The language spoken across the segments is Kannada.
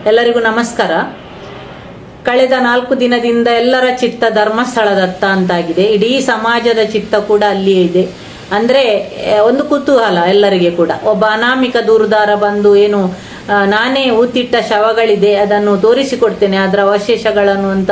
ಎಲ್ಲರಿಗೂ ನಮಸ್ಕಾರ. ಕಳೆದ 4 ದಿನದಿಂದ ಎಲ್ಲರ ಚಿತ್ತ ಧರ್ಮಸ್ಥಳದತ್ತ ಅಂತಾಗಿದೆ. ಇಡೀ ಸಮಾಜದ ಚಿತ್ತ ಕೂಡ ಅಲ್ಲಿಯೇ ಇದೆ. ಅಂದ್ರೆ ಒಂದು ಕುತೂಹಲ ಎಲ್ಲರಿಗೆ ಕೂಡ. ಒಬ್ಬ ಅನಾಮಿಕ ದೂರುದಾರ ಬಂದು ಏನು ನಾನೇ ಊತಿಟ್ಟ ಶವಗಳಿದೆ ಅದನ್ನು ತೋರಿಸಿಕೊಡ್ತೇನೆ ಅದರ ಅವಶೇಷಗಳನ್ನು ಅಂತ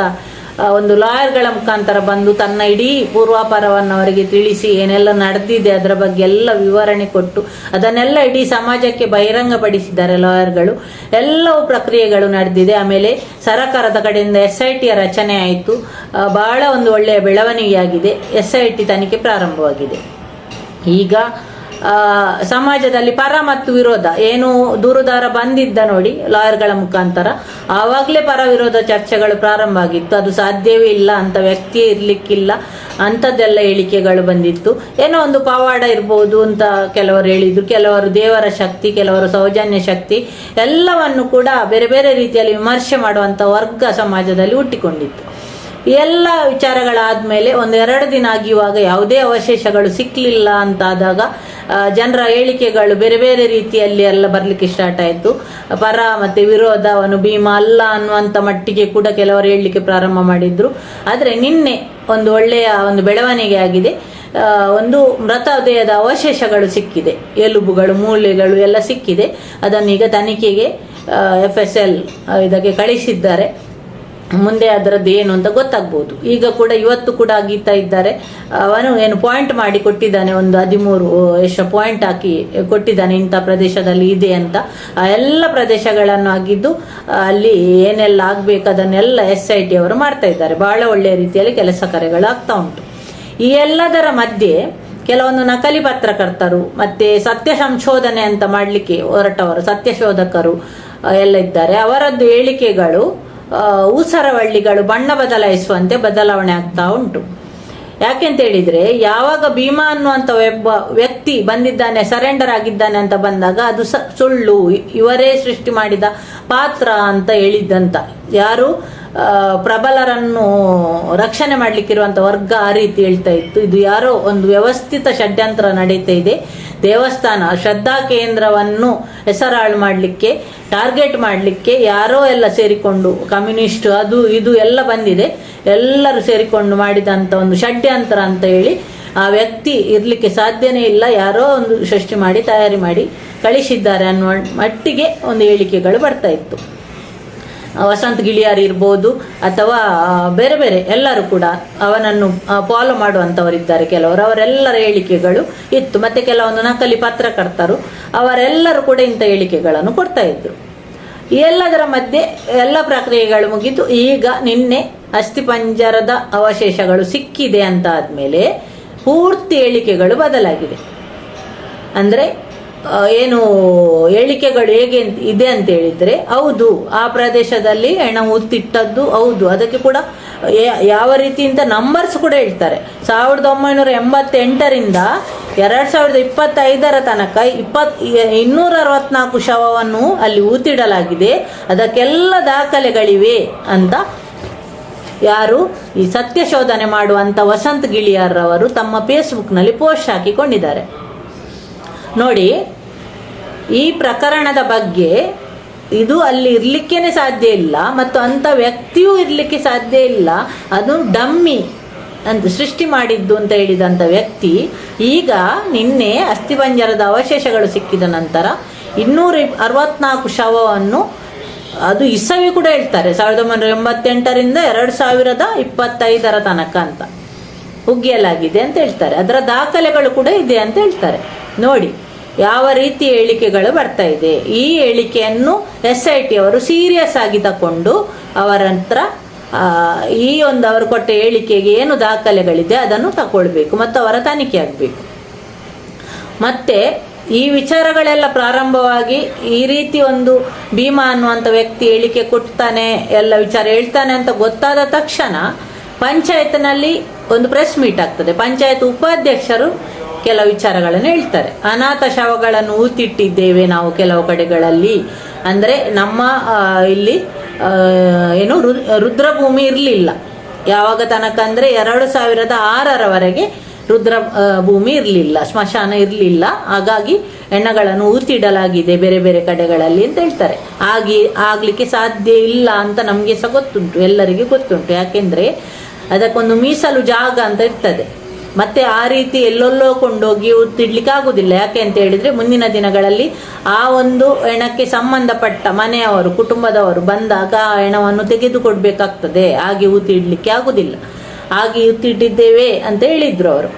ಒಂದು ಲಾಯರ್ಗಳ ಮುಖಾಂತರ ಬಂದು ತನ್ನ ಇಡೀ ಪೂರ್ವಾಪರವನ್ನು ಅವರಿಗೆ ತಿಳಿಸಿ ಏನೆಲ್ಲ ನಡೆದಿದೆ ಅದರ ಬಗ್ಗೆ ಎಲ್ಲ ವಿವರಣೆ ಕೊಟ್ಟು ಅದನ್ನೆಲ್ಲ ಇಡೀ ಸಮಾಜಕ್ಕೆ ಬಹಿರಂಗಪಡಿಸಿದ್ದಾರೆ ಲಾಯರ್ಗಳು. ಎಲ್ಲವೂ ಪ್ರಕ್ರಿಯೆಗಳು ನಡೆದಿದೆ. ಆಮೇಲೆ ಸರಕಾರದ ಕಡೆಯಿಂದ SIT ರಚನೆ ಆಯಿತು. ಬಹಳ ಒಂದು ಒಳ್ಳೆಯ ಬೆಳವಣಿಗೆ ಆಗಿದೆ. SIT ತನಿಖೆ ಪ್ರಾರಂಭವಾಗಿದೆ. ಈಗ ಸಮಾಜದಲ್ಲಿ ಪರ ಮತ್ತು ವಿರೋಧ ಏನು ದೂರುದಾರ ಬಂದಿದ್ದ ನೋಡಿ ಲಾಯರ್ಗಳ ಮುಖಾಂತರ, ಆವಾಗಲೇ ಪರ ವಿರೋಧ ಚರ್ಚೆಗಳು ಪ್ರಾರಂಭ ಆಗಿತ್ತು. ಅದು ಸಾಧ್ಯವೇ ಇಲ್ಲ, ಅಂತ ವ್ಯಕ್ತಿಯೇ ಇರ್ಲಿಕ್ಕಿಲ್ಲ ಅಂಥದ್ದೆಲ್ಲ ಹೇಳಿಕೆಗಳು ಬಂದಿತ್ತು. ಏನೋ ಒಂದು ಪವಾಡ ಇರ್ಬೋದು ಅಂತ ಕೆಲವರು ಹೇಳಿದ್ರು, ಕೆಲವರು ದೇವರ ಶಕ್ತಿ, ಕೆಲವರು ಸೌಜನ್ಯ ಶಕ್ತಿ, ಎಲ್ಲವನ್ನು ಕೂಡ ಬೇರೆ ಬೇರೆ ರೀತಿಯಲ್ಲಿ ವಿಮರ್ಶೆ ಮಾಡುವಂತ ವರ್ಗ ಸಮಾಜದಲ್ಲಿ ಹುಟ್ಟಿಕೊಂಡಿತ್ತು. ಎಲ್ಲ ವಿಚಾರಗಳಾದ್ಮೇಲೆ 1-2 ದಿನ ಆಗಿರುವಾಗ ಯಾವುದೇ ಅವಶೇಷಗಳು ಸಿಕ್ಕಲಿಲ್ಲ ಅಂತಾದಾಗ ಜನರ ಹೇಳಿಕೆಗಳು ಬೇರೆ ಬೇರೆ ರೀತಿಯಲ್ಲಿ ಎಲ್ಲ ಬರ್ಲಿಕ್ಕೆ ಸ್ಟಾರ್ಟ್ ಆಯಿತು. ಪರ ಮತ್ತೆ ವಿರೋಧ, ಅವನು ಭೀಮ ಅಲ್ಲ ಅನ್ನುವಂಥ ಮಟ್ಟಿಗೆ ಕೂಡ ಕೆಲವರು ಹೇಳಲಿಕ್ಕೆ ಪ್ರಾರಂಭ ಮಾಡಿದ್ರು. ಆದರೆ ನಿನ್ನೆ ಒಂದು ಒಳ್ಳೆಯ ಒಂದು ಬೆಳವಣಿಗೆ ಆಗಿದೆ. ಒಂದು ಮೃತದೇಹದ ಅವಶೇಷಗಳು ಸಿಕ್ಕಿದೆ, ಎಲುಬುಗಳು ಮೂಳೆಗಳು ಎಲ್ಲ ಸಿಕ್ಕಿದೆ. ಅದನ್ನೀಗ ತನಿಖೆಗೆ FSL ಇದಕ್ಕೆ ಕಳಿಸಿದ್ದಾರೆ. ಮುಂದೆ ಅದರದ್ದು ಏನು ಅಂತ ಗೊತ್ತಾಗ್ಬೋದು. ಈಗ ಕೂಡ ಇವತ್ತು ಕೂಡ ಗೀತಾ ಇದ್ದಾರೆ, ಅವನು ಏನು ಪಾಯಿಂಟ್ ಮಾಡಿ ಕೊಟ್ಟಿದ್ದಾನೆ, ಒಂದು 13 ಪಾಯಿಂಟ್ ಹಾಕಿ ಕೊಟ್ಟಿದ್ದಾನೆ ಇಂಥ ಪ್ರದೇಶದಲ್ಲಿ ಇದೆ ಅಂತ. ಆ ಎಲ್ಲ ಪ್ರದೇಶಗಳನ್ನು ಆಗಿದ್ದು ಅಲ್ಲಿ ಏನೆಲ್ಲ ಆಗ್ಬೇಕು ಅದನ್ನೆಲ್ಲ SIT ಅವರು ಮಾಡ್ತಾ ಇದ್ದಾರೆ. ಬಹಳ ಒಳ್ಳೆಯ ರೀತಿಯಲ್ಲಿ ಕೆಲಸ ಕಾರ್ಯಗಳಾಗ್ತಾ ಉಂಟು. ಈ ಎಲ್ಲದರ ಮಧ್ಯೆ ಕೆಲವೊಂದು ನಕಲಿ ಪತ್ರಕರ್ತರು ಮತ್ತೆ ಸತ್ಯ ಸಂಶೋಧನೆ ಅಂತ ಮಾಡ್ಲಿಕ್ಕೆ ಹೊರಟವರು ಸತ್ಯಶೋಧಕರು ಎಲ್ಲ ಇದ್ದಾರೆ. ಅವರದ್ದು ಹೇಳಿಕೆಗಳು ಊಸರವಳ್ಳಿಗಳು ಬಣ್ಣ ಬದಲಾಯಿಸುವಂತೆ ಬದಲಾವಣೆ ಆಗ್ತಾ ಉಂಟು. ಯಾಕೆಂತ ಹೇಳಿದ್ರೆ, ಯಾವಾಗ ಭೀಮಾ ಅನ್ನುವಂತ ಒಬ್ಬ ವ್ಯಕ್ತಿ ಬಂದಿದ್ದಾನೆ, ಸರೆಂಡರ್ ಆಗಿದ್ದಾನೆ ಅಂತ ಬಂದಾಗ ಅದು ಸುಳ್ಳು, ಇವರೇ ಸೃಷ್ಟಿ ಮಾಡಿದ ಪಾತ್ರ ಅಂತ ಹೇಳಿದ್ದಂತ. ಯಾರು ಪ್ರಬಲರನ್ನು ರಕ್ಷಣೆ ಮಾಡ್ಲಿಕ್ಕಿರುವಂತ ವರ್ಗ ಆ ರೀತಿ ಹೇಳ್ತಾ ಇತ್ತು. ಇದು ಯಾರೋ ಒಂದು ವ್ಯವಸ್ಥಿತ ಷಡ್ಯಂತ್ರ ನಡೀತಾ ಇದೆ. ದೇವಸ್ಥಾನ ಶ್ರದ್ಧಾ ಕೇಂದ್ರವನ್ನು ಹೆಸರಾಳು ಮಾಡಲಿಕ್ಕೆ, ಟಾರ್ಗೆಟ್ ಮಾಡಲಿಕ್ಕೆ ಯಾರೋ ಎಲ್ಲ ಸೇರಿಕೊಂಡು, ಕಮ್ಯುನಿಸ್ಟ್ ಅದು ಇದು ಎಲ್ಲ ಬಂದಿದೆ, ಎಲ್ಲರೂ ಸೇರಿಕೊಂಡು ಮಾಡಿದಂತ ಒಂದು ಷಡ್ಯಂತ್ರ ಅಂತ ಹೇಳಿ ಆ ವ್ಯಕ್ತಿ ಇರ್ಲಿಕ್ಕೆ ಸಾಧ್ಯನೇ ಇಲ್ಲ, ಯಾರೋ ಒಂದು ಸೃಷ್ಟಿ ಮಾಡಿ ತಯಾರಿ ಮಾಡಿ ಕಳಿಸಿದ್ದಾರೆ ಅನ್ನುವ ಮಟ್ಟಿಗೆ ಒಂದು ಹೇಳಿಕೆಗಳು ಬರ್ತಾ ಇತ್ತು. ವಸಂತ್ ಗಿಳಿಯಾರ್ ಇರ್ಬೋದು ಅಥವಾ ಬೇರೆ ಬೇರೆ ಎಲ್ಲರೂ ಕೂಡ ಅವನನ್ನು ಫಾಲೋ ಮಾಡುವಂಥವರಿದ್ದಾರೆ ಕೆಲವರು, ಅವರೆಲ್ಲರ ಹೇಳಿಕೆಗಳು ಇತ್ತು. ಮತ್ತೆ ಕೆಲವೊಂದು ನಕಲಿ ಪತ್ರಕರ್ತರು ಅವರೆಲ್ಲರೂ ಕೂಡ ಇಂಥ ಹೇಳಿಕೆಗಳನ್ನು ಕೊಡ್ತಾ ಇದ್ರು. ಈ ಎಲ್ಲದರ ಮಧ್ಯೆ ಎಲ್ಲ ಪ್ರಕ್ರಿಯೆಗಳು ಮುಗಿದು ಈಗ ನಿನ್ನೆ ಅಸ್ಥಿಪಂಜರದ ಅವಶೇಷಗಳು ಸಿಕ್ಕಿದೆ ಅಂತ ಆದ್ಮೇಲೆ ಪೂರ್ತಿ ಹೇಳಿಕೆಗಳು ಬದಲಾಗಿದೆ. ಅಂದ್ರೆ ಏನು ಹೇಳಿಕೆಗಳು ಹೇಗೆ ಇದೆ ಅಂತ ಹೇಳಿದ್ರೆ, ಹೌದು ಆ ಪ್ರದೇಶದಲ್ಲಿ ಹೆಣ ಊತಿಟ್ಟದ್ದು ಹೌದು, ಅದಕ್ಕೆ ಕೂಡ ಯಾವ ರೀತಿಯಿಂದ ನಂಬರ್ಸ್ ಕೂಡ ಹೇಳ್ತಾರೆ. 1988ರಿಂದ 2025 ತನಕ 264 ಶವವನ್ನು ಅಲ್ಲಿ ಊತಿಡಲಾಗಿದೆ, ಅದಕ್ಕೆಲ್ಲ ದಾಖಲೆಗಳಿವೆ ಅಂತ ಯಾರು ಈ ಸತ್ಯ ಶೋಧನೆ ಮಾಡುವಂತ ವಸಂತ್ ಗಿಳಿಯಾರ್ ಅವರು ತಮ್ಮ ಫೇಸ್ಬುಕ್ನಲ್ಲಿ ಪೋಸ್ಟ್ ಹಾಕಿಕೊಂಡಿದ್ದಾರೆ. ನೋಡಿ, ಈ ಪ್ರಕರಣದ ಬಗ್ಗೆ ಇದು ಅಲ್ಲಿ ಇರ್ಲಿಕ್ಕೇನೆ ಸಾಧ್ಯ ಇಲ್ಲ ಮತ್ತು ಅಂತ ವ್ಯಕ್ತಿಯೂ ಇರ್ಲಿಕ್ಕೆ ಸಾಧ್ಯ ಇಲ್ಲ, ಅದು ಡಮ್ಮಿ ಅಂತ ಸೃಷ್ಟಿ ಮಾಡಿದ್ದು ಅಂತ ಹೇಳಿದಂತ ವ್ಯಕ್ತಿ ಈಗ ನಿನ್ನೆ ಅಸ್ಥಿಪಂಜರದ ಅವಶೇಷಗಳು ಸಿಕ್ಕಿದ ನಂತರ 264 ಶವವನ್ನು, ಅದು ಇಸವಿ ಕೂಡ ಹೇಳ್ತಾರೆ 1988ರಿಂದ 2025 ತನಕ ಅಂತ ಉಗ್ಗಿಯಲಾಗಿದೆ ಅಂತ ಹೇಳ್ತಾರೆ. ಅದರ ದಾಖಲೆಗಳು ಕೂಡ ಇದೆ ಅಂತ ಹೇಳ್ತಾರೆ. ನೋಡಿ ಯಾವ ರೀತಿ ಹೇಳಿಕೆಗಳು ಬರ್ತಾ ಇದೆ. ಈ ಹೇಳಿಕೆಯನ್ನು SIT ಅವರು ಸೀರಿಯಸ್ ಆಗಿ ತಕೊಂಡು ಅವರ ಹತ್ರ ಈ ಒಂದು ಅವರು ಕೊಟ್ಟ ಹೇಳಿಕೆಗೆ ಏನು ದಾಖಲೆಗಳಿದೆ ಅದನ್ನು ತಗೊಳ್ಬೇಕು ಮತ್ತು ಅವರ ತನಿಖೆ ಆಗಬೇಕು. ಮತ್ತೆ ಈ ವಿಚಾರಗಳೆಲ್ಲ ಪ್ರಾರಂಭವಾಗಿ ಈ ರೀತಿ ಒಂದು ಭೀಮಾ ಅನ್ನುವಂಥ ವ್ಯಕ್ತಿ ಹೇಳಿಕೆ ಕೊಡ್ತಾನೆ, ಎಲ್ಲ ವಿಚಾರ ಹೇಳ್ತಾನೆ ಅಂತ ಗೊತ್ತಾದ ತಕ್ಷಣ ಪಂಚಾಯತ್ನಲ್ಲಿ ಒಂದು ಪ್ರೆಸ್ ಮೀಟ್ ಆಗ್ತದೆ. ಪಂಚಾಯತ್ ಉಪಾಧ್ಯಕ್ಷರು ಕೆಲವು ವಿಚಾರಗಳನ್ನು ಹೇಳ್ತಾರೆ. ಅನಾಥ ಶವಗಳನ್ನು ಊತಿಟ್ಟಿದ್ದೇವೆ ನಾವು ಕೆಲವು ಕಡೆಗಳಲ್ಲಿ, ಅಂದ್ರೆ ನಮ್ಮ ಇಲ್ಲಿ ರುದ್ರಭೂಮಿ ಇರಲಿಲ್ಲ ಯಾವಾಗ ತನಕ ಅಂದ್ರೆ 2006ರವರೆಗೆ ರುದ್ರ ಭೂಮಿ ಇರಲಿಲ್ಲ, ಸ್ಮಶಾನ ಇರಲಿಲ್ಲ. ಹಾಗಾಗಿ ಹೆಣಗಳನ್ನು ಊತಿಡಲಾಗಿದೆ ಬೇರೆ ಬೇರೆ ಕಡೆಗಳಲ್ಲಿ ಅಂತ ಹೇಳ್ತಾರೆ. ಆಗ್ಲಿಕ್ಕೆ ಸಾಧ್ಯ ಇಲ್ಲ ಅಂತ ನಮಗೆ ಸಹ ಗೊತ್ತುಂಟು, ಎಲ್ಲರಿಗೆ ಗೊತ್ತುಂಟು. ಯಾಕೆಂದ್ರೆ ಅದಕ್ಕೊಂದು ಮೀಸಲು ಜಾಗ ಅಂತ ಇರ್ತದೆ. ಮತ್ತೆ ಆ ರೀತಿ ಎಲ್ಲೆಲ್ಲೋ ಕೊಂಡೋಗಿ ಊತಿಡ್ಲಿಕ್ಕೆ ಆಗುದಿಲ್ಲ. ಯಾಕೆ ಅಂತ ಹೇಳಿದ್ರೆ ಮುಂದಿನ ದಿನಗಳಲ್ಲಿ ಆ ಒಂದು ಹೆಣಕ್ಕೆ ಸಂಬಂಧಪಟ್ಟ ಮನೆಯವರು, ಕುಟುಂಬದವರು ಬಂದಾಗ ಆ ಹೆಣವನ್ನು ತೆಗೆದುಕೊಡ್ಬೇಕಾಗ್ತದೆ. ಹಾಗೆ ಊತಿಡ್ಲಿಕ್ಕೆ ಆಗುದಿಲ್ಲ. ಹಾಗೆ ಊತಿಟ್ಟಿದ್ದೇವೆ ಅಂತ ಹೇಳಿದ್ರು ಅವರು.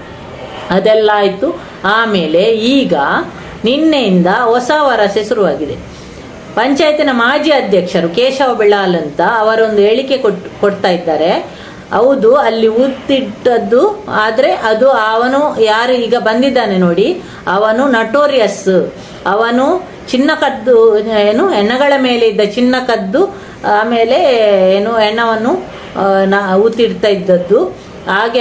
ಅದೆಲ್ಲ ಆಯ್ತು. ಆಮೇಲೆ ಈಗ ನಿನ್ನೆಯಿಂದ ಹೊಸ ವರಸೆ ಶುರುವಾಗಿದೆ. ಪಂಚಾಯತಿನ ಮಾಜಿ ಅಧ್ಯಕ್ಷರು ಕೇಶವ ಬೆಳಾಲ್ ಅಂತ ಅವರೊಂದು ಹೇಳಿಕೆ ಕೊಡ್ತಾ ಇದ್ದಾರೆ. ಹೌದು, ಅಲ್ಲಿ ಊತಿಟ್ಟದ್ದು, ಆದ್ರೆ ಅದು ಅವನು ಯಾರು ಈಗ ಬಂದಿದ್ದಾನೆ ನೋಡಿ, ಅವನು ನಟೋರಿಯಸ್. ಅವನು ಚಿನ್ನ ಕದ್ದು, ಏನು ಹೆಣ್ಣಗಳ ಮೇಲೆ ಇದ್ದ ಚಿನ್ನ ಕದ್ದು ಆಮೇಲೆ ಏನು ಹೆಣ್ಣವನ್ನು ಊತಿಡ್ತಾ ಇದ್ದದ್ದು. ಹಾಗೆ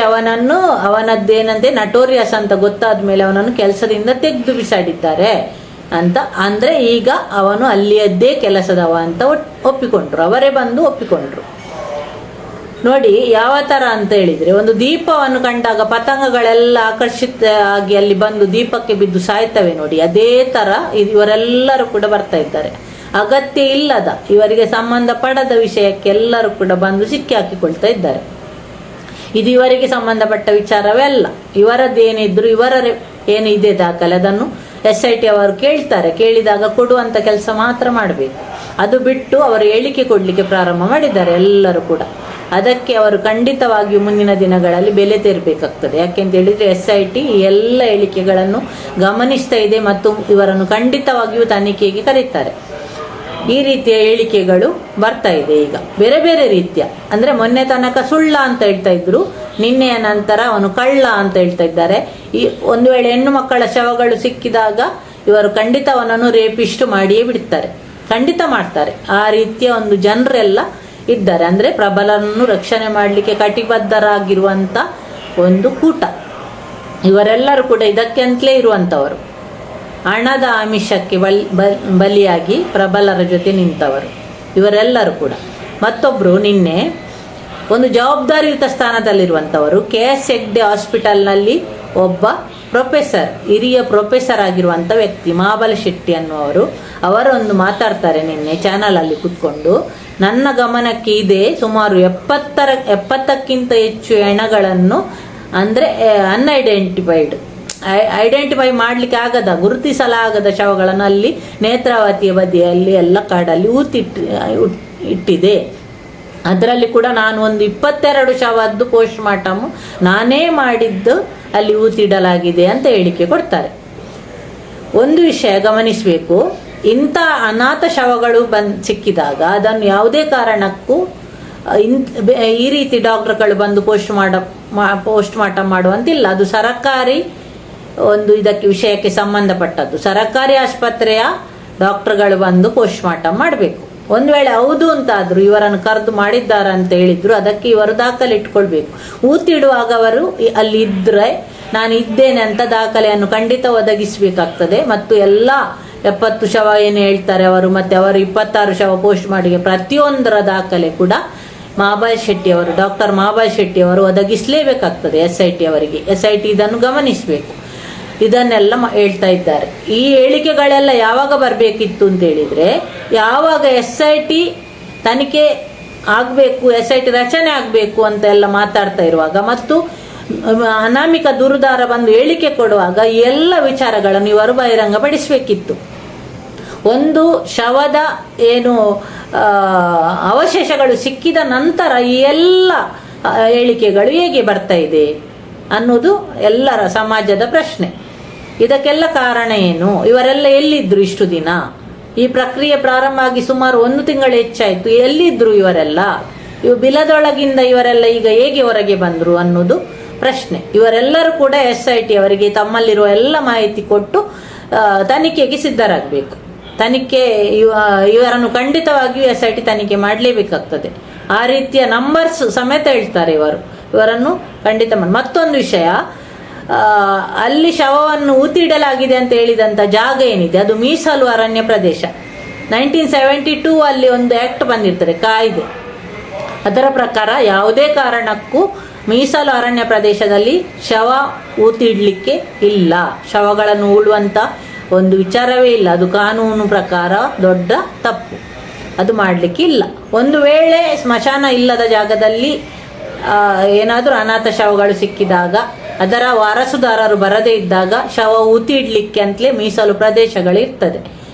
ಅವನದ್ದೇನಂತೆ ನಟೋರಿಯಸ್ ಅಂತ ಗೊತ್ತಾದ ಮೇಲೆ ಅವನನ್ನು ಕೆಲಸದಿಂದ ತೆಗೆದು ಬಿಸಾಡಿದ್ದಾರೆ ಅಂತ. ಅಂದ್ರೆ ಈಗ ಅವನು ಅಲ್ಲಿಯದ್ದೇ ಕೆಲಸದವ ಅಂತ ಒಪ್ಪಿಕೊಂಡ್ರು, ಅವರೇ ಬಂದು ಒಪ್ಪಿಕೊಂಡ್ರು. ನೋಡಿ ಯಾವ ತರ ಅಂತ ಹೇಳಿದ್ರೆ, ಒಂದು ದೀಪವನ್ನು ಕಂಡಾಗ ಪತಂಗಗಳೆಲ್ಲ ಆಕರ್ಷಿತ ಆಗಿ ಅಲ್ಲಿ ಬಂದು ದೀಪಕ್ಕೆ ಬಿದ್ದು ಸಾಯ್ತವೆ ನೋಡಿ, ಅದೇ ತರ ಇವರೆಲ್ಲರೂ ಕೂಡ ಬರ್ತಾ ಇದ್ದಾರೆ. ಅಗತ್ಯ ಇಲ್ಲದ, ಇವರಿಗೆ ಸಂಬಂಧ ಪಡದ ವಿಷಯಕ್ಕೆ ಎಲ್ಲರೂ ಕೂಡ ಬಂದು ಸಿಕ್ಕಿ ಹಾಕಿಕೊಳ್ತಾ ಇದ್ದಾರೆ. ಇದು ಇವರಿಗೆ ಸಂಬಂಧಪಟ್ಟ ವಿಚಾರವೇ ಅಲ್ಲ. ಇವರದ್ದೇನಿದ್ರು ಇವರ ಏನು ಇದೆ ದಾಖಲೆ ಅದನ್ನು SIT ಅವರು ಕೇಳ್ತಾರೆ. ಕೇಳಿದಾಗ ಕೊಡುವಂತ ಕೆಲಸ ಮಾತ್ರ ಮಾಡಬೇಕು. ಅದು ಬಿಟ್ಟು ಅವರು ಹೇಳಿಕೆ ಕೊಡ್ಲಿಕ್ಕೆ ಪ್ರಾರಂಭ ಮಾಡಿದ್ದಾರೆ ಎಲ್ಲರೂ ಕೂಡ. ಅದಕ್ಕೆ ಅವರು ಖಂಡಿತವಾಗಿಯೂ ಮುಂದಿನ ದಿನಗಳಲ್ಲಿ ಬೆಲೆ ತೆರಬೇಕಾಗ್ತದೆ. ಯಾಕೆಂತ ಹೇಳಿದ್ರೆ SIT ಈ ಎಲ್ಲ ಹೇಳಿಕೆಗಳನ್ನು ಗಮನಿಸ್ತಾ ಇದೆ ಮತ್ತು ಇವರನ್ನು ಖಂಡಿತವಾಗಿಯೂ ತನಿಖೆಗೆ ಕರೀತಾರೆ. ಈ ರೀತಿಯ ಹೇಳಿಕೆಗಳು ಬರ್ತಾ ಇದೆ ಈಗ ಬೇರೆ ಬೇರೆ ರೀತಿಯ. ಅಂದ್ರೆ ಮೊನ್ನೆ ತನಕ ಸುಳ್ಳ ಅಂತ ಹೇಳ್ತಾ ಇದ್ರು, ನಿನ್ನೆಯ ನಂತರ ಅವನು ಕಳ್ಳ ಅಂತ ಹೇಳ್ತಾ ಇದ್ದಾರೆ. ಈ ಒಂದು ವೇಳೆ ಹೆಣ್ಣು ಮಕ್ಕಳ ಶವಗಳು ಸಿಕ್ಕಿದಾಗ ಇವರು ಖಂಡಿತ ಅವನನ್ನು ರೇಪಿಸ್ಟ್ ಮಾಡಿಯೇ ಬಿಡ್ತಾರೆ, ಖಂಡಿತ ಮಾಡ್ತಾರೆ. ಆ ರೀತಿಯ ಒಂದು ಜನರೆಲ್ಲ ಇದ್ದಾರೆ. ಅಂದ್ರೆ ಪ್ರಬಲರನ್ನು ರಕ್ಷಣೆ ಮಾಡಲಿಕ್ಕೆ ಕಟಿಬದ್ಧರಾಗಿರುವಂತ ಒಂದು ಕೂಟ. ಇವರೆಲ್ಲರೂ ಕೂಡ ಇದಕ್ಕೆ ಅಂತಲೇ ಇರುವಂತವರು. ಹಣದ ಆಮಿಷಕ್ಕೆ ಬಲಿಯಾಗಿ ಪ್ರಬಲರ ಜೊತೆ ನಿಂತವರು ಇವರೆಲ್ಲರೂ ಕೂಡ. ಮತ್ತೊಬ್ರು ನಿನ್ನೆ ಒಂದು ಜವಾಬ್ದಾರಿಯುತ ಸ್ಥಾನದಲ್ಲಿರುವಂತವರು KS ಹೆಗ್ಡೆ ಹಾಸ್ಪಿಟಲ್ನಲ್ಲಿ ಒಬ್ಬ ಪ್ರೊಫೆಸರ್, ಹಿರಿಯ ಪ್ರೊಫೆಸರ್ ಆಗಿರುವಂತ ವ್ಯಕ್ತಿ ಮಹಾಬಲ ಶೆಟ್ಟಿ ಅನ್ನುವರು, ಅವರೊಂದು ಮಾತಾಡ್ತಾರೆ ನಿನ್ನೆ ಚಾನಲ್ ಅಲ್ಲಿ ಕುತ್ಕೊಂಡು. ನನ್ನ ಗಮನಕ್ಕೆ ಇದೆ ಸುಮಾರು 70ಕ್ಕಿಂತ ಹೆಚ್ಚು ಹೆಣಗಳನ್ನು, ಅಂದ್ರೆ ಐಡೆಂಟಿಫೈ ಮಾಡ್ಲಿಕ್ಕೆ ಆಗದ, ಗುರುತಿಸಲಾಗದ ಶವಗಳನ್ನು ಅಲ್ಲಿ ನೇತ್ರಾವತಿಯ ಬದಿಯಲ್ಲಿ ಎಲ್ಲ ಕಾಡಲ್ಲಿ ಇಟ್ಟಿದೆ. ಅದರಲ್ಲಿ ಕೂಡ ನಾನು ಒಂದು 22 ಶವದ್ದು ಪೋಸ್ಟ್ ಮಾರ್ಟಮ್ ನಾನೇ ಮಾಡಿದ್ದು ಅಲ್ಲಿ ಊತಿಡಲಾಗಿದೆ ಅಂತ ಹೇಳಿಕೆ ಕೊಡ್ತಾರೆ. ಒಂದು ವಿಷಯ ಗಮನಿಸಬೇಕು, ಇಂಥ ಅನಾಥ ಶವಗಳು ಸಿಕ್ಕಿದಾಗ ಅದನ್ನು ಯಾವುದೇ ಕಾರಣಕ್ಕೂ ಈ ರೀತಿ ಡಾಕ್ಟರ್ಗಳು ಬಂದು ಪೋಸ್ಟ್ ಮಾರ್ಟಮ್ ಮಾಡುವಂತಿಲ್ಲ. ಅದು ಸರಕಾರಿ ಒಂದು ಇದಕ್ಕೆ ವಿಷಯಕ್ಕೆ ಸಂಬಂಧಪಟ್ಟದ್ದು. ಸರಕಾರಿ ಆಸ್ಪತ್ರೆಯ ಡಾಕ್ಟರ್ಗಳು ಬಂದು ಪೋಸ್ಟ್ ಮಾರ್ಟಮ್ ಮಾಡಬೇಕು. ಒಂದು ವೇಳೆ ಹೌದು ಅಂತಾದ್ರು ಇವರನ್ನು ಕರೆದು ಮಾಡಿದ್ದಾರೆ ಅಂತ ಹೇಳಿದ್ರು, ಅದಕ್ಕೆ ಇವರು ದಾಖಲೆ ಇಟ್ಕೊಳ್ಬೇಕು. ಊತಿಡುವಾಗ ಅವರು ಅಲ್ಲಿ ಇದ್ರೆ ನಾನು ಇದ್ದೇನೆ ಅಂತ ದಾಖಲೆಯನ್ನು ಖಂಡಿತ ಒದಗಿಸಬೇಕಾಗ್ತದೆ. ಮತ್ತು ಎಲ್ಲ 70 ಶವ ಏನು ಹೇಳ್ತಾರೆ ಅವರು, ಮತ್ತೆ ಅವರು 26 ಶವ ಪೋಸ್ಟ್ ಮಾಡಿ ಪ್ರತಿಯೊಂದರ ದಾಖಲೆ ಕೂಡ ಡಾಕ್ಟರ್ ಮಹಾಬಾಯ್ ಶೆಟ್ಟಿ ಅವರು ಒದಗಿಸಲೇಬೇಕಾಗ್ತದೆ SIT ಅವರಿಗೆ. SIT ಇದನ್ನು ಗಮನಿಸಬೇಕು. ಇದನ್ನೆಲ್ಲ ಹೇಳ್ತಾ ಇದ್ದಾರೆ. ಈ ಹೇಳಿಕೆಗಳೆಲ್ಲ ಯಾವಾಗ ಬರಬೇಕಿತ್ತು ಅಂತ ಹೇಳಿದ್ರೆ, ಯಾವಾಗ SIT ತನಿಖೆ ಆಗಬೇಕು, SIT ರಚನೆ ಆಗಬೇಕು ಅಂತ ಎಲ್ಲ ಮಾತಾಡ್ತಾ ಇರುವಾಗ ಮತ್ತು ಅನಾಮಿಕ ದುರುದಾರ ಬಂದು ಹೇಳಿಕೆ ಕೊಡುವಾಗ ಎಲ್ಲ ವಿಚಾರಗಳನ್ನು ಇವರು ಬಹಿರಂಗಪಡಿಸಬೇಕಿತ್ತು. ಒಂದು ಶವದ ಏನು ಅವಶೇಷಗಳು ಸಿಕ್ಕಿದ ನಂತರ ಈ ಎಲ್ಲ ಹೇಳಿಕೆಗಳು ಹೇಗೆ ಬರ್ತಾ ಇದೆ ಅನ್ನೋದು ಎಲ್ಲರ ಸಮಾಜದ ಪ್ರಶ್ನೆ. ಇದಕ್ಕೆಲ್ಲ ಕಾರಣ ಏನು? ಇವರೆಲ್ಲ ಎಲ್ಲಿದ್ರು ಇಷ್ಟು ದಿನ? ಈ ಪ್ರಕ್ರಿಯೆ ಪ್ರಾರಂಭ ಆಗಿ ಸುಮಾರು 1 ತಿಂಗಳು ಹೆಚ್ಚಾಯ್ತು. ಎಲ್ಲಿದ್ರು ಇವರೆಲ್ಲ? ಬಿಲದೊಳಗಿಂದ ಇವರೆಲ್ಲ ಈಗ ಹೇಗೆ ಹೊರಗೆ ಬಂದ್ರು ಅನ್ನೋದು ಪ್ರಶ್ನೆ. ಇವರೆಲ್ಲರೂ ಕೂಡ SIT ಅವರಿಗೆ ತಮ್ಮಲ್ಲಿರುವ ಎಲ್ಲ ಮಾಹಿತಿ ಕೊಟ್ಟು ತನಿಖೆಗೆ ಸಿದ್ಧರಾಗಬೇಕು. ಇವರನ್ನು ಖಂಡಿತವಾಗಿಯೂ SIT ತನಿಖೆ ಮಾಡಲೇಬೇಕಾಗ್ತದೆ. ಆ ರೀತಿಯ ನಂಬರ್ಸ್ ಸಮೇತ ಹೇಳ್ತಾರೆ ಇವರನ್ನು ಖಂಡಿತ ಮತ್ತೊಂದು ವಿಷಯ, ಅಲ್ಲಿ ಶವವನ್ನು ಊತಿಡಲಾಗಿದೆ ಅಂತ ಹೇಳಿದಂತ ಜಾಗ ಏನಿದೆ ಅದು ಮೀಸಲು ಅರಣ್ಯ ಪ್ರದೇಶ. 1972 ಅಲ್ಲಿ ಒಂದು ಆಕ್ಟ್ ಬಂದಿರ್ತದೆ, ಕಾಯ್ದೆ. ಅದರ ಪ್ರಕಾರ ಯಾವುದೇ ಕಾರಣಕ್ಕೂ ಮೀಸಲು ಅರಣ್ಯ ಪ್ರದೇಶದಲ್ಲಿ ಶವ ಊತಿಡ್ಲಿಕ್ಕೆ ಇಲ್ಲ. ಶವಗಳನ್ನು ಹೂಳುವಂತ ಒಂದು ವಿಚಾರವೇ ಇಲ್ಲ. ಅದು ಕಾನೂನು ಪ್ರಕಾರ ದೊಡ್ಡ ತಪ್ಪು. ಅದು ಮಾಡಲಿಕ್ಕೆ ಇಲ್ಲ. ಒಂದು ವೇಳೆ ಸ್ಮಶಾನ ಇಲ್ಲದ ಜಾಗದಲ್ಲಿ ಏನಾದರೂ ಅನಾಥ ಶವಗಳು ಸಿಕ್ಕಿದಾಗ, ಅದರ ವಾರಸುದಾರರು ಬರದೇ ಇದ್ದಾಗ ಶವ ಊತಿ ಇಡ್ಲಿಕ್ಕೆ ಅಂತಲೇ ಮೀಸಲು ಪ್ರದೇಶಗಳಿರ್ತದೆ.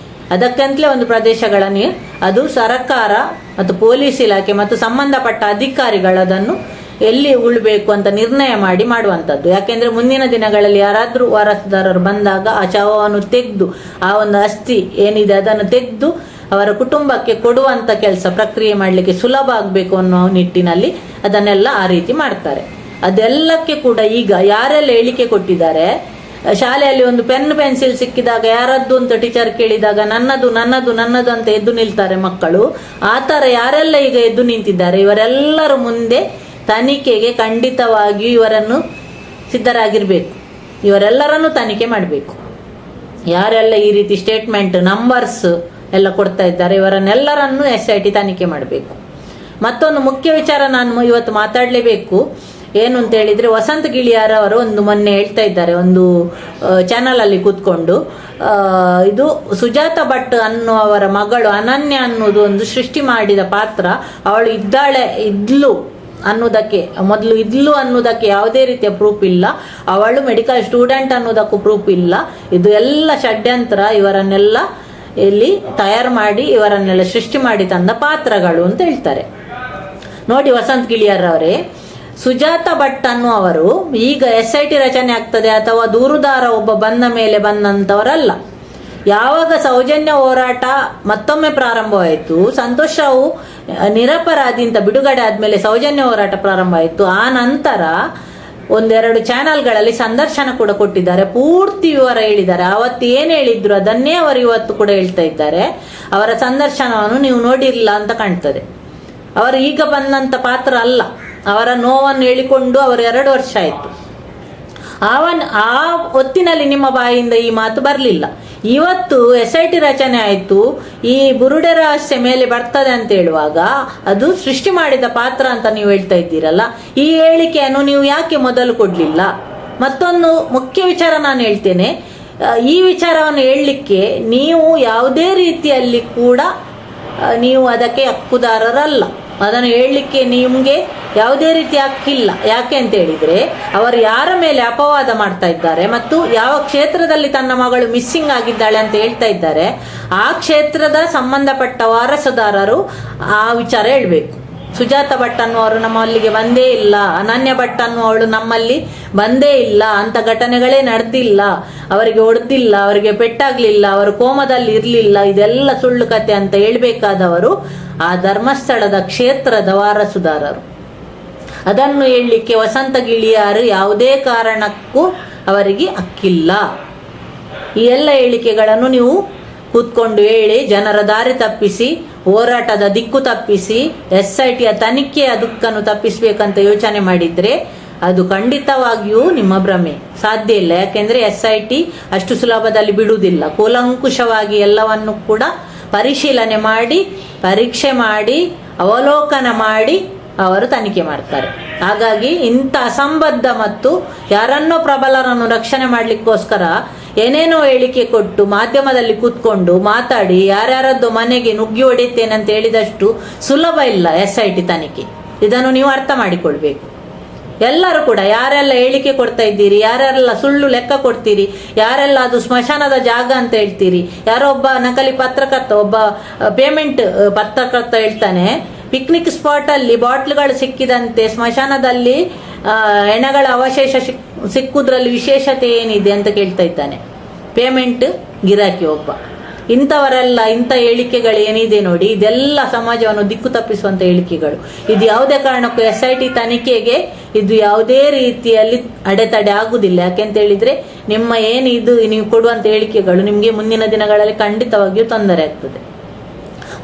ಅದಕ್ಕಂತಲೇ ಒಂದು ಪ್ರದೇಶಗಳನ್ನು ಅದು ಸರ್ಕಾರ ಮತ್ತು ಪೊಲೀಸ್ ಇಲಾಖೆ ಮತ್ತು ಸಂಬಂಧಪಟ್ಟ ಅಧಿಕಾರಿಗಳದನ್ನು ಎಲ್ಲಿ ಉಳ್ಬೇಕು ಅಂತ ನಿರ್ಣಯ ಮಾಡಿ ಮಾಡುವಂಥದ್ದು. ಯಾಕೆಂದ್ರೆ ಮುಂದಿನ ದಿನಗಳಲ್ಲಿ ಯಾರಾದ್ರೂ ವಾರಸುದಾರರು ಬಂದಾಗ ಆ ಶವವನ್ನು ತೆಗೆದು, ಆ ಒಂದು ಅಸ್ಥಿ ಏನಿದೆ ಅದನ್ನು ತೆಗೆದು ಅವರ ಕುಟುಂಬಕ್ಕೆ ಕೊಡುವಂತ ಕೆಲಸ ಪ್ರಕ್ರಿಯೆ ಮಾಡಲಿಕ್ಕೆ ಸುಲಭ ಆಗಬೇಕು ಅನ್ನೋ ನಿಟ್ಟಿನಲ್ಲಿ ಅದನ್ನೆಲ್ಲ ಆ ರೀತಿ ಮಾಡ್ತಾರೆ. ಅದೆಲ್ಲಕ್ಕೆ ಕೂಡ ಈಗ ಯಾರೆಲ್ಲ ಹೇಳಿಕೆ ಕೊಟ್ಟಿದ್ದಾರೆ, ಶಾಲೆಯಲ್ಲಿ ಒಂದು ಪೆನ್ ಪೆನ್ಸಿಲ್ ಸಿಕ್ಕಿದಾಗ ಯಾರದ್ದು ಅಂತ ಟೀಚರ್ ಕೇಳಿದಾಗ ನನ್ನದು ನನ್ನದು ನನ್ನದು ಅಂತ ಎದ್ದು ನಿಲ್ತಾರೆ ಮಕ್ಕಳು. ಆ ಥರ ಯಾರೆಲ್ಲ ಈಗ ಎದ್ದು ನಿಂತಿದ್ದಾರೆ, ಇವರೆಲ್ಲರ ಮುಂದೆ ತನಿಖೆಗೆ ಖಂಡಿತವಾಗಿಯೂ ಇವರನ್ನು ಸಿದ್ಧರಾಗಿರ್ಬೇಕು. ಇವರೆಲ್ಲರನ್ನು ತನಿಖೆ ಮಾಡಬೇಕು. ಯಾರೆಲ್ಲ ಈ ರೀತಿ ಸ್ಟೇಟ್ಮೆಂಟ್ ನಂಬರ್ಸ್ ಎಲ್ಲ ಕೊಡ್ತಾ ಇದ್ದಾರೆ ಇವರನ್ನೆಲ್ಲರನ್ನು SIT ತನಿಖೆ ಮಾಡಬೇಕು. ಮತ್ತೊಂದು ಮುಖ್ಯ ವಿಚಾರ ನಾನು ಇವತ್ತು ಮಾತಾಡಲೇಬೇಕು. ಏನು ಅಂತ ಹೇಳಿದ್ರೆ, ವಸಂತ ಗಿಳಿಯಾರ್ ಅವರು ಒಂದು ಮೊನ್ನೆ ಹೇಳ್ತಾ ಇದ್ದಾರೆ ಒಂದು ಚಾನಲ್ ಅಲ್ಲಿ ಕೂತ್ಕೊಂಡು, ಇದು ಸುಜಾತ ಭಟ್ ಅನ್ನುವರ ಮಗಳು ಅನನ್ಯ ಅನ್ನೋದು ಒಂದು ಸೃಷ್ಟಿ ಮಾಡಿದ ಪಾತ್ರ. ಅವಳು ಇದ್ಲು ಅನ್ನೋದಕ್ಕೆ, ಮೊದಲು ಇದ್ಲು ಅನ್ನೋದಕ್ಕೆ ಯಾವುದೇ ರೀತಿಯ ಪ್ರೂಫ್ ಇಲ್ಲ. ಅವಳು ಮೆಡಿಕಲ್ ಸ್ಟೂಡೆಂಟ್ ಅನ್ನೋದಕ್ಕೂ ಪ್ರೂಫ್ ಇಲ್ಲ. ಇದು ಎಲ್ಲ ಷಡ್ಯಂತ್ರ, ಇವರನ್ನೆಲ್ಲ ಇಲ್ಲಿ ತಯಾರು ಮಾಡಿ ಇವರನ್ನೆಲ್ಲ ಸೃಷ್ಟಿ ಮಾಡಿ ತಂದ ಪಾತ್ರಗಳು ಅಂತ ಹೇಳ್ತಾರೆ. ನೋಡಿ ವಸಂತ್ ಗಿಳಿಯಾರ್ ಅವರೇ, ಸುಜಾತ ಭಟ್ ಅನ್ನುವರು ಈಗ SIT ರಚನೆ ಆಗ್ತದೆ ಅಥವಾ ದೂರುದಾರ ಒಬ್ಬ ಬಂದ ಮೇಲೆ ಬಂದಂತವರಲ್ಲ. ಯಾವಾಗ ಸೌಜನ್ಯ ಹೋರಾಟ ಮತ್ತೊಮ್ಮೆ ಪ್ರಾರಂಭವಾಯಿತು, ಸಂತೋಷ್ ರಾವ್ ನಿರಪರಾಧಿ ಅಂತ ಬಿಡುಗಡೆ ಆದ್ಮೇಲೆ ಸೌಜನ್ಯ ಹೋರಾಟ ಪ್ರಾರಂಭ ಆಯಿತು. ಆ ನಂತರ ಒಂದೆರಡು ಚಾನೆಲ್ಗಳಲ್ಲಿ ಸಂದರ್ಶನ ಕೂಡ ಕೊಟ್ಟಿದ್ದಾರೆ, ಪೂರ್ತಿ ವಿವರ ಹೇಳಿದ್ದಾರೆ. ಅವತ್ತು ಏನ್ ಹೇಳಿದ್ರು ಅದನ್ನೇ ಅವರು ಇವತ್ತು ಕೂಡ ಹೇಳ್ತಾ ಇದ್ದಾರೆ. ಅವರ ಸಂದರ್ಶನವನ್ನು ನೀವು ನೋಡಿರಲಿಲ್ಲ ಅಂತ ಕಾಣ್ತದೆ. ಅವರು ಈಗ ಬಂದಂತ ಪಾತ್ರ ಅಲ್ಲ. ಅವರ ನೋವನ್ನು ಹೇಳಿಕೊಂಡು ಅವರು 2 ವರ್ಷ ಆಯ್ತು. ಆ ಹೊತ್ತಿನಲ್ಲಿ ನಿಮ್ಮ ಬಾಯಿಂದ ಈ ಮಾತು ಬರಲಿಲ್ಲ. ಇವತ್ತು SIT ರಚನೆ ಆಯ್ತು, ಈ ಬುರುಡೆ ರಹಸ್ಯ ಮೇಲೆ ಬರ್ತದೆ ಅಂತ ಹೇಳುವಾಗ ಅದು ಸೃಷ್ಟಿ ಮಾಡಿದ ಪಾತ್ರ ಅಂತ ನೀವು ಹೇಳ್ತಾ ಇದ್ದೀರಲ್ಲ, ಈ ಹೇಳಿಕೆಯನ್ನು ನೀವು ಯಾಕೆ ಮೊದಲು ಕೊಡ್ಲಿಲ್ಲ? ಮತ್ತೊಂದು ಮುಖ್ಯ ವಿಚಾರ ನಾನು ಹೇಳ್ತೇನೆ. ಈ ವಿಚಾರವನ್ನು ಹೇಳಲಿಕ್ಕೆ ನೀವು ಯಾವುದೇ ರೀತಿಯಲ್ಲಿ ಕೂಡ ನೀವು ಅದಕ್ಕೆ ಹಕ್ಕುದಾರರಲ್ಲ. ಅದನ್ನು ಹೇಳಲಿಕ್ಕೆ ನಿಮ್ಗೆ ಯಾವುದೇ ರೀತಿ ಹಕ್ಕಿಲ್ಲ. ಯಾಕೆ ಅಂತ ಹೇಳಿದ್ರೆ, ಅವರು ಯಾರ ಮೇಲೆ ಅಪವಾದ ಮಾಡ್ತಾ ಇದ್ದಾರೆ ಮತ್ತು ಯಾವ ಕ್ಷೇತ್ರದಲ್ಲಿ ತನ್ನ ಮಗಳು ಮಿಸ್ಸಿಂಗ್ ಆಗಿದ್ದಾಳೆ ಅಂತ ಹೇಳ್ತಾ ಇದ್ದಾರೆ, ಆ ಕ್ಷೇತ್ರದ ಸಂಬಂಧಪಟ್ಟ ವಾರಸುದಾರರು ಆ ವಿಚಾರ ಹೇಳ್ಬೇಕು. ಸುಜಾತ ಭಟ್ ಅನ್ನುವರು ನಮ್ಮಲ್ಲಿಗೆ ಬಂದೇ ಇಲ್ಲ, ಅನನ್ಯ ಭಟ್ ಅನ್ನುವಳು ನಮ್ಮಲ್ಲಿ ಬಂದೇ ಇಲ್ಲ, ಅಂತ ಘಟನೆಗಳೇ ನಡೆದಿಲ್ಲ, ಅವರಿಗೆ ಹೊಡೆದಿಲ್ಲ, ಅವರಿಗೆ ಪೆಟ್ಟಾಗ್ಲಿಲ್ಲ, ಅವರು ಕೋಮದಲ್ಲಿ ಇರ್ಲಿಲ್ಲ, ಇದೆಲ್ಲ ಸುಳ್ಳು ಕತೆ ಅಂತ ಹೇಳ್ಬೇಕಾದವರು ಆ ಧರ್ಮಸ್ಥಳದ ಕ್ಷೇತ್ರದ ವಾರಸುದಾರರು. ಅದನ್ನು ಹೇಳಲಿಕ್ಕೆ ವಸಂತ ಗಿಳಿಯಾರು ಯಾವುದೇ ಕಾರಣಕ್ಕೂ ಅವರಿಗೆ ಹಕ್ಕಿಲ್ಲ. ಈ ಎಲ್ಲ ಹೇಳಿಕೆಗಳನ್ನು ನೀವು ಕೂತ್ಕೊಂಡು ಹೇಳಿ ಜನರ ದಾರಿ ತಪ್ಪಿಸಿ, ಹೋರಾಟದ ದಿಕ್ಕು ತಪ್ಪಿಸಿ, SITಯ ತನಿಖೆಯ ದಿಕ್ಕನ್ನು ತಪ್ಪಿಸ್ಬೇಕಂತ ಯೋಚನೆ ಮಾಡಿದ್ರೆ ಅದು ಖಂಡಿತವಾಗಿಯೂ ನಿಮ್ಮ ಭ್ರಮೆ. ಸಾಧ್ಯ ಇಲ್ಲ. ಯಾಕೆಂದ್ರೆ SIT ಅಷ್ಟು ಸುಲಭದಲ್ಲಿ ಬಿಡುವುದಿಲ್ಲ. ಕೂಲಂಕುಷವಾಗಿ ಎಲ್ಲವನ್ನು ಕೂಡ ಪರಿಶೀಲನೆ ಮಾಡಿ, ಪರೀಕ್ಷೆ ಮಾಡಿ, ಅವಲೋಕನ ಮಾಡಿ ಅವರು ತನಿಖೆ ಮಾಡ್ತಾರೆ. ಹಾಗಾಗಿ ಇಂಥ ಅಸಂಬದ್ಧ ಮತ್ತು ಯಾರನ್ನೋ ಪ್ರಬಲರನ್ನು ರಕ್ಷಣೆ ಮಾಡ್ಲಿಕ್ಕೋಸ್ಕರ ಏನೇನೋ ಹೇಳಿಕೆ ಕೊಟ್ಟು ಮಾಧ್ಯಮದಲ್ಲಿ ಕೂತ್ಕೊಂಡು ಮಾತಾಡಿ ಯಾರ್ಯಾರದ್ದು ಮನೆಗೆ ನುಗ್ಗಿ ಹೊಡಿತೇನೆ ಅಂತ ಹೇಳಿದಷ್ಟು ಸುಲಭ ಇಲ್ಲ SIT ತನಿಖೆ. ಇದನ್ನು ನೀವು ಅರ್ಥ ಮಾಡಿಕೊಳ್ಬೇಕು. ಎಲ್ಲರೂ ಕೂಡ ಯಾರೆಲ್ಲ ಹೇಳಿಕೆ ಕೊಡ್ತಾ ಇದ್ದೀರಿ, ಯಾರೆಲ್ಲ ಸುಳ್ಳು ಲೆಕ್ಕ ಕೊಡ್ತೀರಿ, ಯಾರೆಲ್ಲ ಅದು ಸ್ಮಶಾನದ ಜಾಗ ಅಂತ ಹೇಳ್ತೀರಿ. ಯಾರೋ ಒಬ್ಬ ನಕಲಿ ಪತ್ರಕರ್ತ, ಒಬ್ಬ ಪೇಮೆಂಟ್ ಪತ್ರಕರ್ತ ಹೇಳ್ತಾನೆ, ಪಿಕ್ನಿಕ್ ಸ್ಪಾಟ್ ಅಲ್ಲಿ ಬಾಟ್ಲ್ಗಳು ಸಿಕ್ಕಿದಂತೆ ಸ್ಮಶಾನದಲ್ಲಿ ಹೆಣಗಳ ಅವಶೇಷ ಸಿಕ್ಕುದ್ರಲ್ಲಿ ವಿಶೇಷತೆ ಏನಿದೆ ಅಂತ ಕೇಳ್ತಾ ಇದ್ದಾನೆ ಪೇಮೆಂಟ್ ಗಿರಾಕಿ ಒಬ್ಬ. ಇಂಥವರೆಲ್ಲ ಇಂಥ ಹೇಳಿಕೆಗಳು ಏನಿದೆ ನೋಡಿ, ಇದೆಲ್ಲ ಸಮಾಜವನ್ನು ದಿಕ್ಕು ತಪ್ಪಿಸುವಂತ ಹೇಳಿಕೆಗಳು. ಇದು ಯಾವುದೇ ಕಾರಣಕ್ಕೂ SIT ತನಿಖೆಗೆ ಇದು ಯಾವುದೇ ರೀತಿಯಲ್ಲಿ ಅಡೆತಡೆ ಆಗುದಿಲ್ಲ. ಯಾಕೆಂತ ಹೇಳಿದ್ರೆ ನಿಮ್ಮ ಏನಿದು ನೀವು ಕೊಡುವಂತ ಹೇಳಿಕೆಗಳು ನಿಮ್ಗೆ ಮುಂದಿನ ದಿನಗಳಲ್ಲಿ ಖಂಡಿತವಾಗಿಯೂ ತೊಂದರೆ ಆಗ್ತದೆ.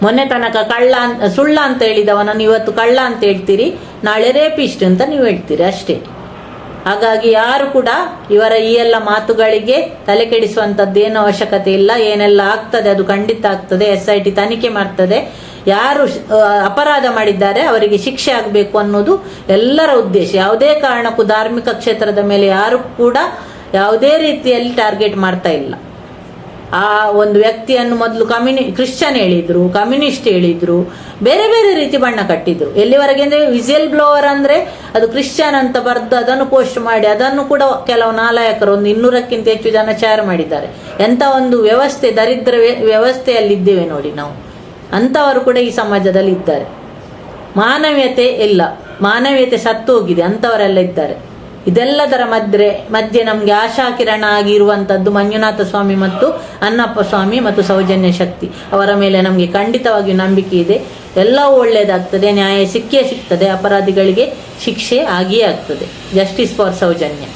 ಮೊನ್ನೆ ತನಕ ಸುಳ್ಳ ಅಂತ ಹೇಳಿದವನನ್ನು ಇವತ್ತು ಕಳ್ಳ ಅಂತ ಹೇಳ್ತೀರಿ, ನಾಳೆ ರೇಪಿಸ್ಟ್ ಅಂತ ನೀವು ಹೇಳ್ತೀರಿ ಅಷ್ಟೇ. ಹಾಗಾಗಿ ಯಾರು ಕೂಡ ಇವರ ಈ ಎಲ್ಲ ಮಾತುಗಳಿಗೆ ತಲೆ ಕೆಡಿಸುವಂತದ್ದೇನು ಅವಶ್ಯಕತೆ ಇಲ್ಲ. ಏನೆಲ್ಲ ಆಗ್ತದೆ ಅದು ಖಂಡಿತ ಆಗ್ತದೆ. SIT ತನಿಖೆ ಮಾಡ್ತದೆ. ಯಾರು ಅಪರಾಧ ಮಾಡಿದ್ದಾರೆ ಅವರಿಗೆ ಶಿಕ್ಷೆ ಆಗಬೇಕು ಅನ್ನೋದು ಎಲ್ಲರ ಉದ್ದೇಶ. ಯಾವುದೇ ಕಾರಣಕ್ಕೂ ಧಾರ್ಮಿಕ ಕ್ಷೇತ್ರದ ಮೇಲೆ ಯಾರು ಕೂಡ ಯಾವುದೇ ರೀತಿಯಲ್ಲಿ ಟಾರ್ಗೆಟ್ ಮಾಡ್ತಾ ಇಲ್ಲ. ಆ ಒಂದು ವ್ಯಕ್ತಿಯನ್ನು ಮೊದಲು ಕ್ರಿಶ್ಚಿಯನ್ ಹೇಳಿದ್ರು, ಕಮ್ಯುನಿಸ್ಟ್ ಹೇಳಿದ್ರು, ಬೇರೆ ಬೇರೆ ರೀತಿ ಬಣ್ಣ ಕಟ್ಟಿದ್ರು. ಎಲ್ಲಿವರೆಗೆ ಅಂದ್ರೆ ವಿಸಿಲ್ ಬ್ಲೋವರ್ ಅಂದ್ರೆ ಅದು ಕ್ರಿಶ್ಚಿಯನ್ ಅಂತ ಬರೆದು ಅದನ್ನು ಪೋಸ್ಟ್ ಮಾಡಿ ಅದನ್ನು ಕೂಡ ಕೆಲವು ನಾಲಾಯಕರು 200ಕ್ಕಿಂತ ಹೆಚ್ಚು ಜನ ಶೇರ್ ಮಾಡಿದ್ದಾರೆ. ಎಂತ ಒಂದು ವ್ಯವಸ್ಥೆ, ದರಿದ್ರ ವ್ಯವಸ್ಥೆಯಲ್ಲಿದ್ದೇವೆ ನೋಡಿ ನಾವು. ಅಂತವರು ಕೂಡ ಈ ಸಮಾಜದಲ್ಲಿ ಇದ್ದಾರೆ. ಮಾನವೀಯತೆ ಇಲ್ಲ, ಮಾನವೀಯತೆ ಸತ್ತು ಹೋಗಿದೆ, ಅಂತವರೆಲ್ಲ ಇದ್ದಾರೆ. ಇದೆಲ್ಲದರ ಮಧ್ಯೆ ನಮ್ಗೆ ಆಶಾಕಿರಣ ಆಗಿರುವಂತದ್ದು ಮಂಜುನಾಥ ಸ್ವಾಮಿ ಮತ್ತು ಅನ್ನಪ್ಪ ಸ್ವಾಮಿ ಮತ್ತು ಸೌಜನ್ಯ ಶಕ್ತಿ ಅವರ ಮೇಲೆ ನಮ್ಗೆ ಖಂಡಿತವಾಗಿಯೂ ನಂಬಿಕೆ ಇದೆ. ಎಲ್ಲವೂ ಒಳ್ಳೇದಾಗ್ತದೆ, ನ್ಯಾಯ ಸಿಕ್ಕೇ ಸಿಗ್ತದೆ, ಅಪರಾಧಿಗಳಿಗೆ ಶಿಕ್ಷೆ ಆಗಿಯೇ ಆಗ್ತದೆ. Justice for Soujanya.